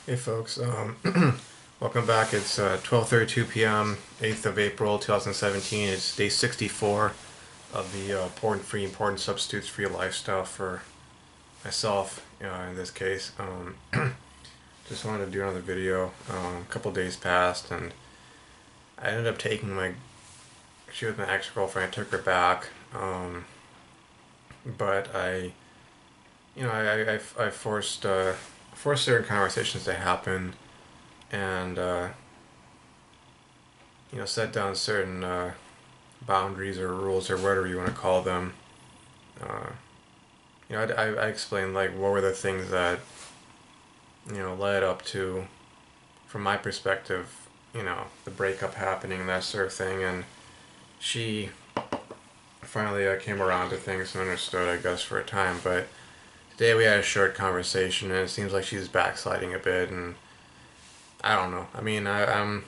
Hey folks, welcome back. It's 12:32 p.m., 8th of April 2017. It's day 64 of the porn-free and porn-substitutes-free lifestyle for myself, in this case. Just wanted to do another video. A couple days passed, and I ended up she was my ex-girlfriend. I took her back, but I forced certain conversations to happen, and set down certain boundaries or rules or whatever you want to call them. Uh, I explained like what were the things that led up to, from my perspective, the breakup happening and that sort of thing, and she finally came around to things and understood, I guess, for a time. But today we had a short conversation, and it seems like she's backsliding a bit, and I don't know. I mean, I'm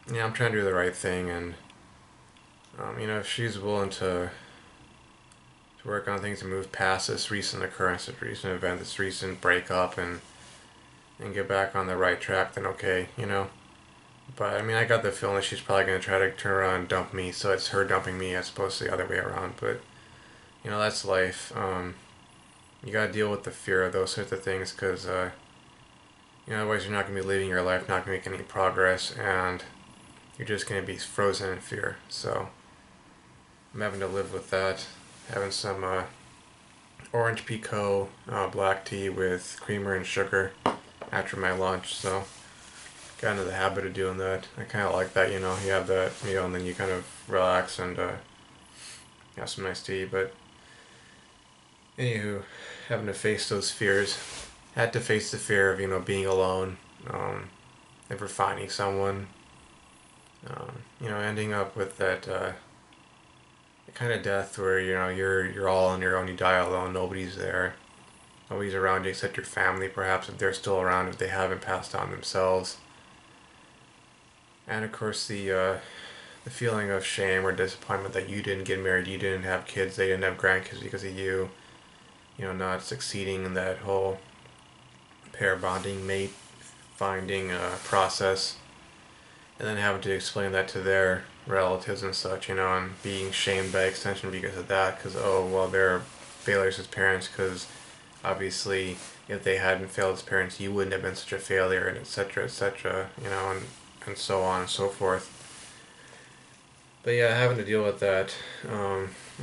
trying to do the right thing, and if she's willing to work on things and move past this recent occurrence, this recent event, this recent breakup, and get back on the right track, then okay. But I mean, I got the feeling that she's probably gonna try to turn around and dump me, so it's her dumping me as opposed to the other way around. But that's life. You gotta deal with the fear of those sorts of things, because otherwise you're not gonna be living your life, not gonna make any progress, and you're just gonna be frozen in fear. So I'm having to live with that. Having some orange pekoe black tea with creamer and sugar after my lunch. So got into the habit of doing that. I kind of like that. You have that meal and then you kind of relax and have some nice tea. But anywho, having to face those fears. Had to face the fear of being alone, never finding someone. Ending up with that kind of death where you're all on your own, you die alone, nobody's there, nobody's around you except your family, perhaps, if they're still around, if they haven't passed on themselves. And of course the feeling of shame or disappointment that you didn't get married, you didn't have kids, they didn't have grandkids because of you, not succeeding in that whole pair bonding, mate finding process, and then having to explain that to their relatives and such, and being shamed by extension because of that, because, oh, well, they're failures as parents, because obviously if they hadn't failed as parents, you wouldn't have been such a failure, and etc., etc., and so on and so forth. But yeah, having to deal with that,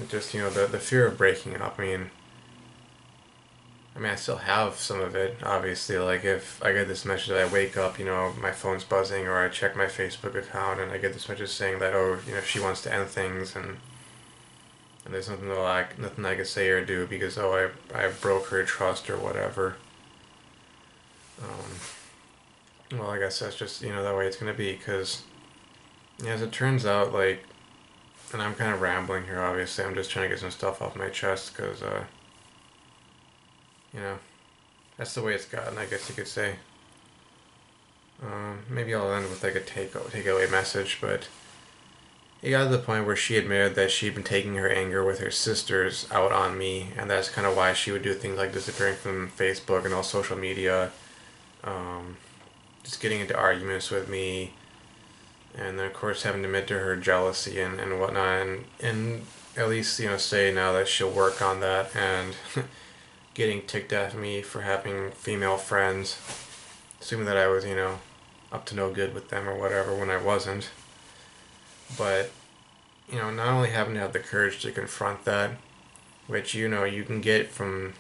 just, the fear of breaking up. I still have some of it, obviously. Like, if I get this message, I wake up, my phone's buzzing, or I check my Facebook account, and I get this message saying that, oh, she wants to end things, and there's nothing I can say or do because, oh, I broke her trust or whatever. Well, I guess that's just, that way it's going to be, because, as it turns out, like, and I'm kind of rambling here, obviously, I'm just trying to get some stuff off my chest, because, you know, that's the way it's gotten, I guess you could say. Maybe I'll end with like a takeaway message, but it got to the point where she admitted that she'd been taking her anger with her sisters out on me, and that's kind of why she would do things like disappearing from Facebook and all social media, just getting into arguments with me, and then of course having to admit to her jealousy and whatnot, and at least say now that she'll work on that, and getting ticked at me for having female friends, assuming that I was up to no good with them or whatever when I wasn't. But not only having to have the courage to confront that, which you can get from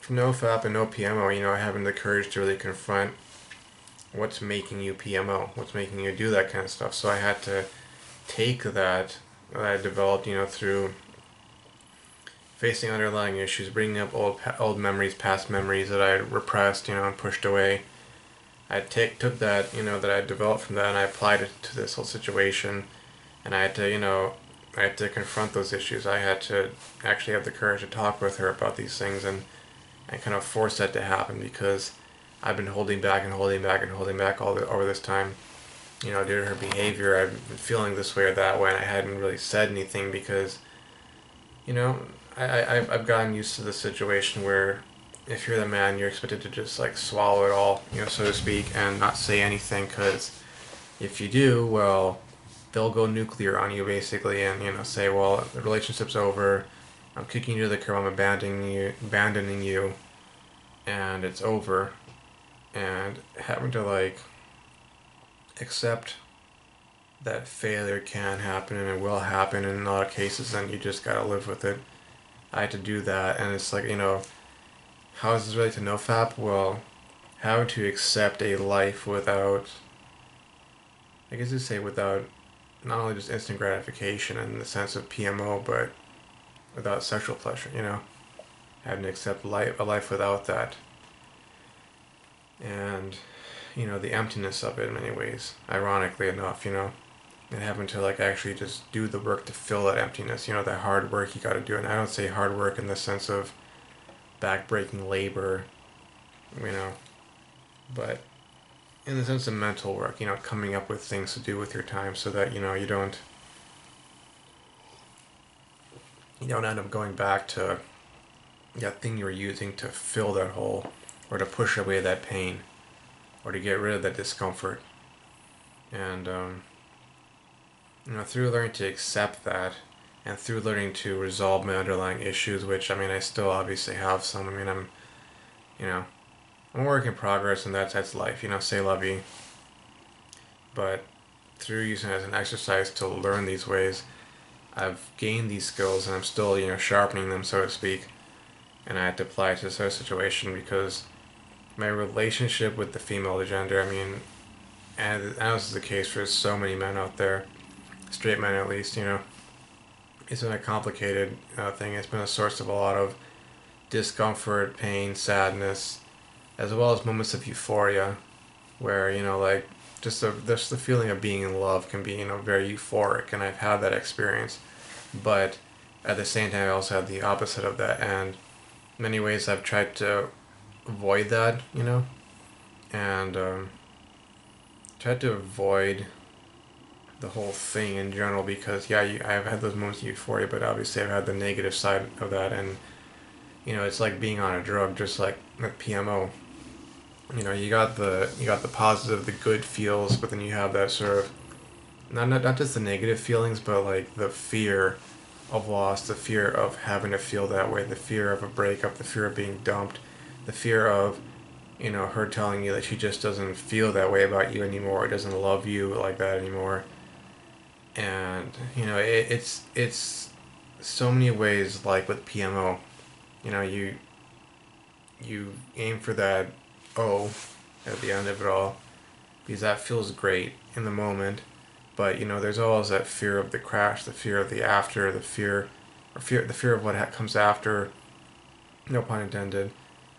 Nofap and no PMO, having the courage to really confront what's making you PMO, what's making you do that kind of stuff. So I had to take that I developed, through facing underlying issues, bringing up old memories, past memories that I repressed, and pushed away. I took that, that I developed from that, and I applied it to this whole situation, and I had to, I had to confront those issues. I had to actually have the courage to talk with her about these things, and kind of force that to happen, because I've been holding back and holding back and holding back over this time. Due to her behavior, I've been feeling this way or that way, and I hadn't really said anything because, I've gotten used to the situation where if you're the man, you're expected to just like swallow it all, so to speak, and not say anything, because if you do, well, they'll go nuclear on you basically, and say, well, the relationship's over. I'm kicking you to the curb. I'm abandoning you, and it's over. And having to like accept that failure can happen and it will happen in a lot of cases, and you just gotta live with it. I had to do that, and it's like, how is this related to Nofap? Well, how to accept a life without, I guess you say, without not only just instant gratification in the sense of PMO, but without sexual pleasure, having to accept a life without that. And, the emptiness of it in many ways, ironically enough, and having to like actually just do the work to fill that emptiness, that hard work you gotta do. And I don't say hard work in the sense of backbreaking labor, you know, but in the sense of mental work, coming up with things to do with your time so that, you don't end up going back to that thing you were using to fill that hole or to push away that pain or to get rid of that discomfort. And, through learning to accept that and through learning to resolve my underlying issues, which, I still obviously have some. You know, I'm a work in progress, and that's life, say lovey. But through using it as an exercise to learn these ways, I've gained these skills, and I'm still, sharpening them, so to speak. And I had to apply it to this situation because my relationship with the female gender, and I know this is the case for so many men out there, straight men at least, it's been a complicated thing. It's been a source of a lot of discomfort, pain, sadness, as well as moments of euphoria, where like just the feeling of being in love can be very euphoric, and I've had that experience. But at the same time, I also had the opposite of that, and in many ways I've tried to avoid that, and tried to avoid the whole thing in general because I've had those moments of euphoria, but obviously I've had the negative side of that, and it's like being on a drug, just like with PMO. You got the positive, the good feels, but then you have that sort of not just the negative feelings, but like the fear of loss, the fear of having to feel that way, the fear of a breakup, the fear of being dumped, the fear of her telling you that she just doesn't feel that way about you anymore, doesn't love you like that anymore. And it's so many ways like with PMO. You aim for that O at the end of it all because that feels great in the moment, but there's always that fear of the crash, the fear of the after, the fear of what comes after. No pun intended.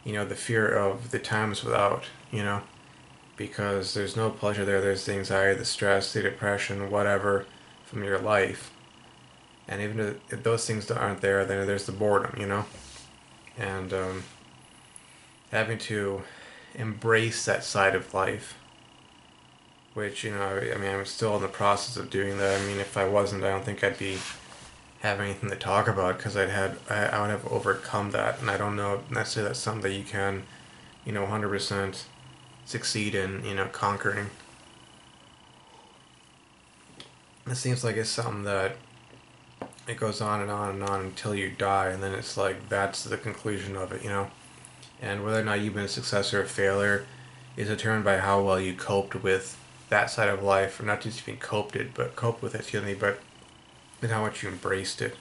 The fear of the times without. Because there's no pleasure there. There's the anxiety, the stress, the depression, whatever from your life. And even if those things aren't there, then there's the boredom, and having to embrace that side of life, which I'm still in the process of doing that. If I wasn't, I don't think I'd be having anything to talk about because I would have overcome that, and I don't know necessarily that's something that you can 100% succeed in conquering. It seems like it's something that it goes on and on and on until you die, and then it's like that's the conclusion of it, And whether or not you've been a success or a failure is determined by how well you coped with that side of life, or not just even coped with it, but and how much you embraced it.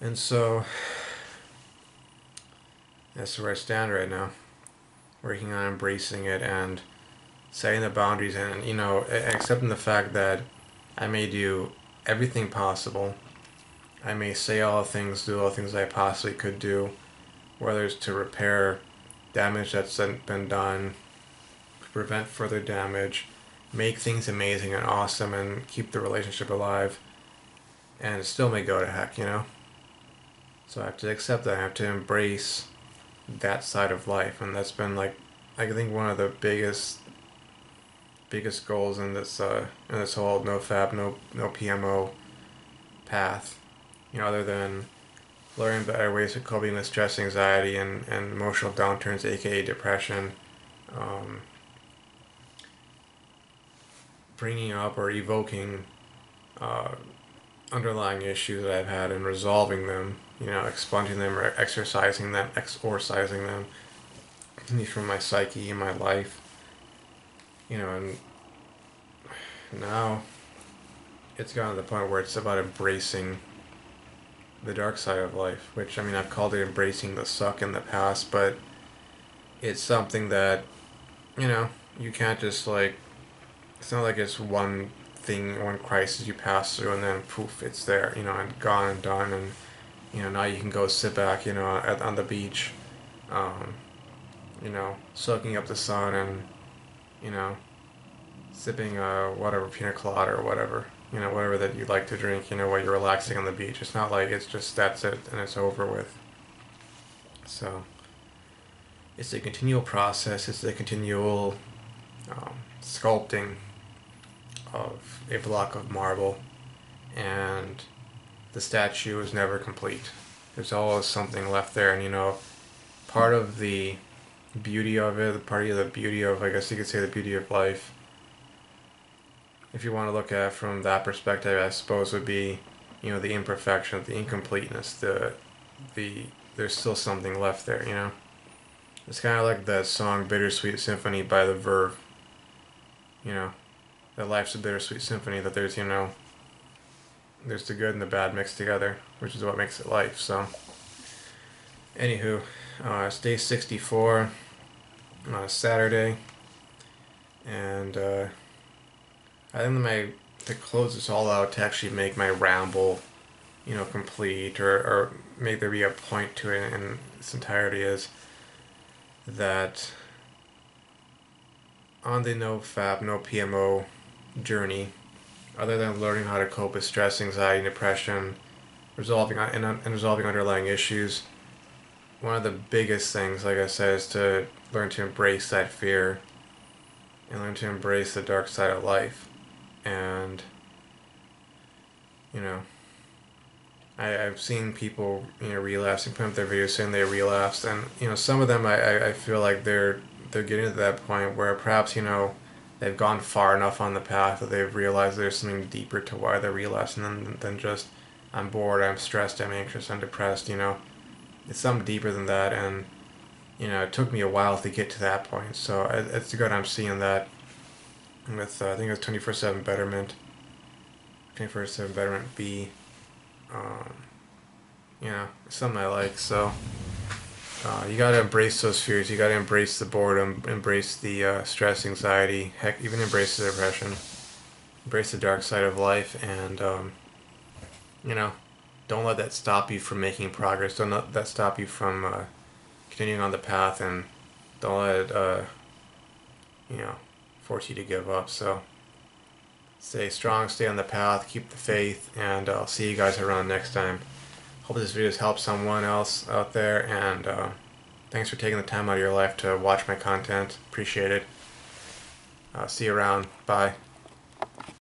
And so that's where I stand right now, working on embracing it and setting the boundaries, and accepting the fact that I may do everything possible. I may say all the things, do all the things I possibly could do, whether it's to repair damage that's been done, prevent further damage, make things amazing and awesome, and keep the relationship alive, and it still may go to heck, So I have to accept that. I have to embrace that side of life, and that's been like, I think one of the biggest goals in this whole no PMO path. Other than learning better ways of coping with stress, anxiety, and emotional downturns, aka depression. Um, Bringing up or evoking uh, underlying issues that I've had and resolving them, expunging them or exorcising them from my psyche and my life, and now it's gotten to the point where it's about embracing the dark side of life, which, I mean, I've called it embracing the suck in the past, but it's something that, you know, you can't just, like, it's not like it's one thing, one crisis you pass through and then poof, it's there, and gone and done, and, now you can go sit back, on the beach, um, soaking up the sun and, you know, sipping whatever, pina colada or whatever, whatever that you like to drink, while you're relaxing on the beach. It's not like it's just that's it and it's over with. So it's a continual process. It's a continual sculpting of a block of marble, and the statue is never complete. There's always something left there, and part of the beauty of it, part of the beauty of, I guess you could say, the beauty of life, if you want to look at it from that perspective, I suppose would be, the imperfection, the incompleteness, the there's still something left there, It's kind of like that song "Bittersweet Symphony" by The Verve. That life's a bittersweet symphony. That there's there's the good and the bad mixed together, which is what makes it life. So, anywho, it's day 64, Saturday, and I think to close this all out, to actually make my ramble, complete, or make there be a point to it in its entirety, is that on the Nofap, no PMO journey, other than learning how to cope with stress, anxiety, and depression, resolving underlying issues, one of the biggest things, like I said, is to learn to embrace that fear and learn to embrace the dark side of life. And I've seen people relapsing, put up their videos saying they relapsed, and some of them I feel like they're getting to that point where perhaps they've gone far enough on the path that they've realized there's something deeper to why they're relapsing than just I'm bored, I'm stressed, I'm anxious, I'm depressed. It's something deeper than that, and it took me a while to get to that point. So it's good I'm seeing that with I think it was 24/7 Betterment, 24/7 Betterment B. Um, Something I like. So you gotta embrace those fears. You gotta embrace the boredom, embrace the stress, anxiety. Heck, even embrace the depression. Embrace the dark side of life, and don't let that stop you from making progress. Don't let that stop you from continuing on the path, and don't let it force you to give up. So stay strong, stay on the path, keep the faith, and I'll see you guys around next time. Hope this video has helped someone else out there, and thanks for taking the time out of your life to watch my content. Appreciate it. See you around. Bye.